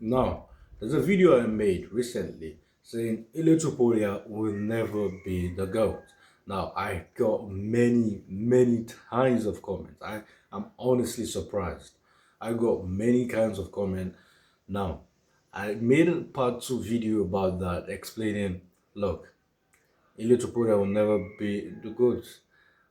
Now, there's a video I made recently saying Ilia Topuria will never be the GOAT. Now, I got many kinds of comments. I'm honestly surprised. I got many kinds of comments. Now, I made a part 2 video about that explaining, look, Ilia Topuria will never be the GOAT.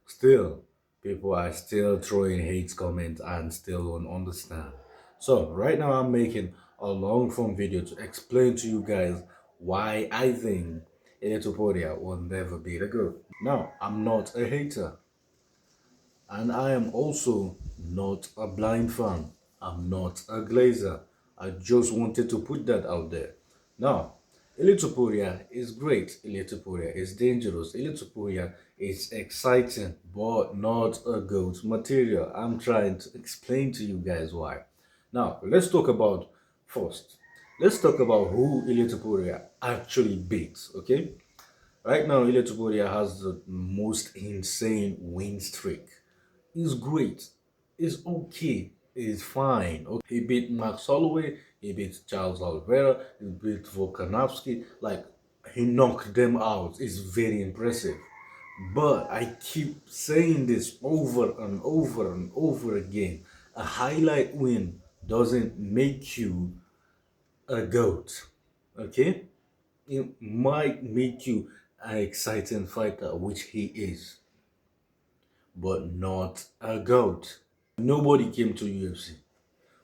Still, people are still throwing hate comments and still don't understand. So right now I'm making a long form video to explain to you guys why I think Ilia Topuria will never be the GOAT. Now, I'm not a hater, and I am also not a blind fan. I'm not a glazer. I just wanted to put that out there. Now, Ilia Topuria is great. Ilia Topuria is dangerous. Ilia Topuria is exciting, but not a GOAT material. I'm trying to explain to you guys why. Now, let's talk about first. Let's talk about who Ilia Topuria actually beats, okay? Right now, Ilia Topuria has the most insane win streak. He's great. He's okay. He's fine. Okay. He beat Max Holloway. He beat Charles Oliveira. He beat Volkanovski. Like, he knocked them out. It's very impressive. But I keep saying this over and over and over again. A highlight win doesn't make you a GOAT. Okay? It might make you an exciting fighter, which he is, but not a GOAT. Nobody came to UFC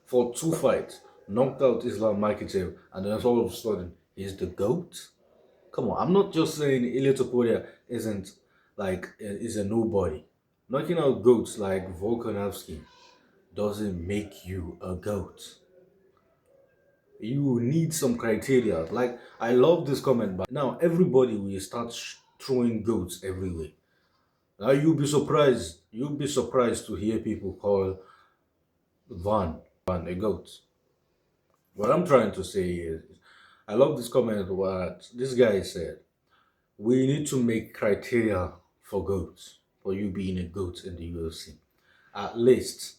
for 2 fights, knocked out Islam Makhachev, and then all of a sudden he's the GOAT. Come on, I'm not just saying Ilia Topuria isn't like is a nobody. Knocking out GOATs like Volkanovski doesn't make you a GOAT. You need some criteria. Like, I love this comment, but now everybody will start throwing GOATs everywhere. Now you'll be surprised to hear people call Van a GOAT. What I'm trying to say is, I love this comment what this guy said. We need to make criteria for GOATs, for you being a GOAT in the UFC. At least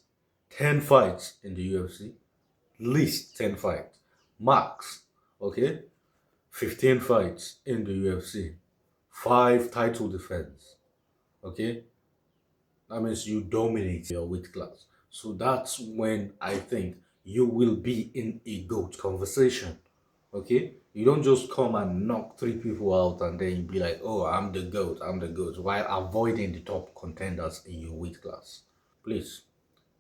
10 fights in the UFC. Least 10 fights. Max, okay? 15 fights in the UFC. 5 title defense, okay? That means you dominate your weight class. So that's when I think you will be in a GOAT conversation. Okay? You don't just come and knock 3 people out and then be like, oh, I'm the GOAT, while avoiding the top contenders in your weight class. Please,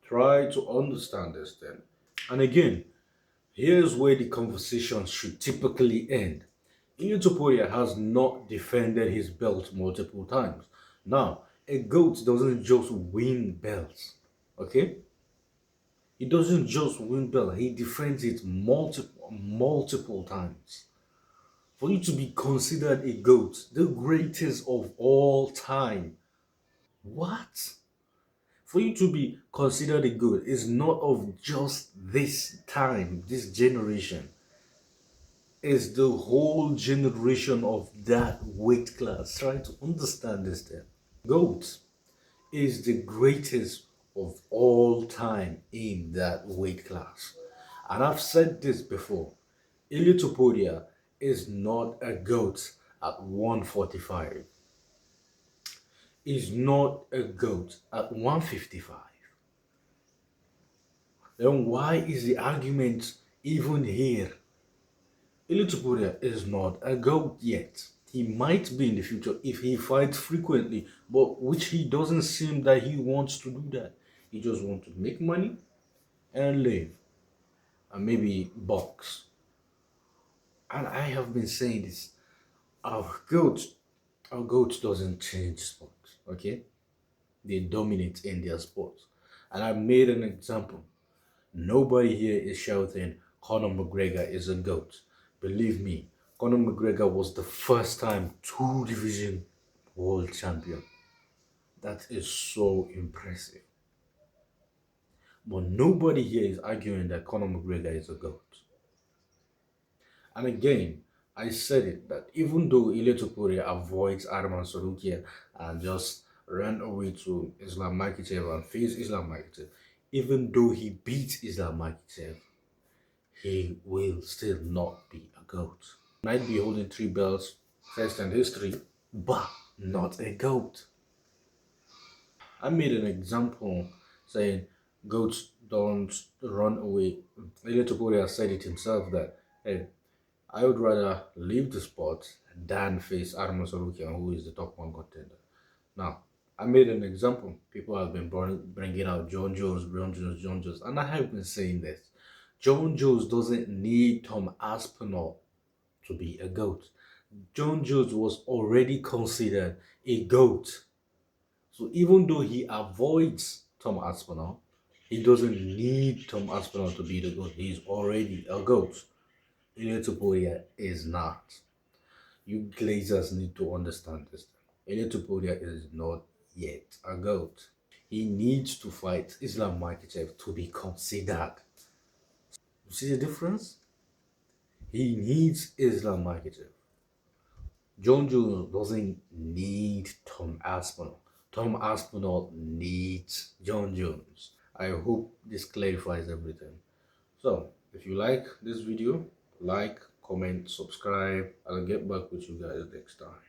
try to understand this then. And again, here's where the conversation should typically end. Ilia Topuria has not defended his belt multiple times. Now, a GOAT doesn't just win belts, okay? He doesn't just win belts, he defends it multiple times. For you to be considered a GOAT, the greatest of all time. What? For you to be considered a GOAT is not of just this time, this generation. It's the whole generation of that weight class. Try to understand this then. GOAT is the greatest of all time in that weight class. And I've said this before. Ilia Topuria is not a GOAT at 145. Is not a GOAT at 155. Then why is the argument even here? Ilia Topuria is not a GOAT yet. He might be in the future if he fights frequently, but which he doesn't seem that he wants to do that. He just wants to make money and live and maybe box. And I have been saying this. Our GOAT doesn't change sports, okay? They dominate in their sports. And I made an example. Nobody here is shouting Conor McGregor is a GOAT. Believe me, Conor McGregor was the first time 2 division world champion. That is so impressive. But nobody here is arguing that Conor McGregor is a GOAT. And again, I said it that even though Ilia Topuria avoids Arman Sarukian and just ran away to Islam Makhachev and faced Islam Makhachev, even though he beat Islam Makhachev, he will still not be a GOAT. Might be holding 3 belts, first in history, but not a GOAT. I made an example saying goats don't run away. Ilia Topuria said it himself that, hey, I would rather leave the sport than face Arman Sarukian, who is the top one contender. Now, I made an example. People have been bringing out John Jones, John Jones, John Jones, and I have been saying this. John Jones doesn't need Tom Aspinall to be a GOAT. John Jones was already considered a GOAT. So even though he avoids Tom Aspinall, he doesn't need Tom Aspinall to be the GOAT. He's already a GOAT. Ilia Topuria is not. You Glazers need to understand this. Ilia Topuria is not yet a GOAT. He needs to fight Islam Makhachev to be considered. You see the difference? He needs Islam Makhachev. John Jones doesn't need Tom Aspinall. Tom Aspinall needs John Jones. I hope this clarifies everything. So, if you like this video, like, comment, subscribe. I'll get back with you guys next time.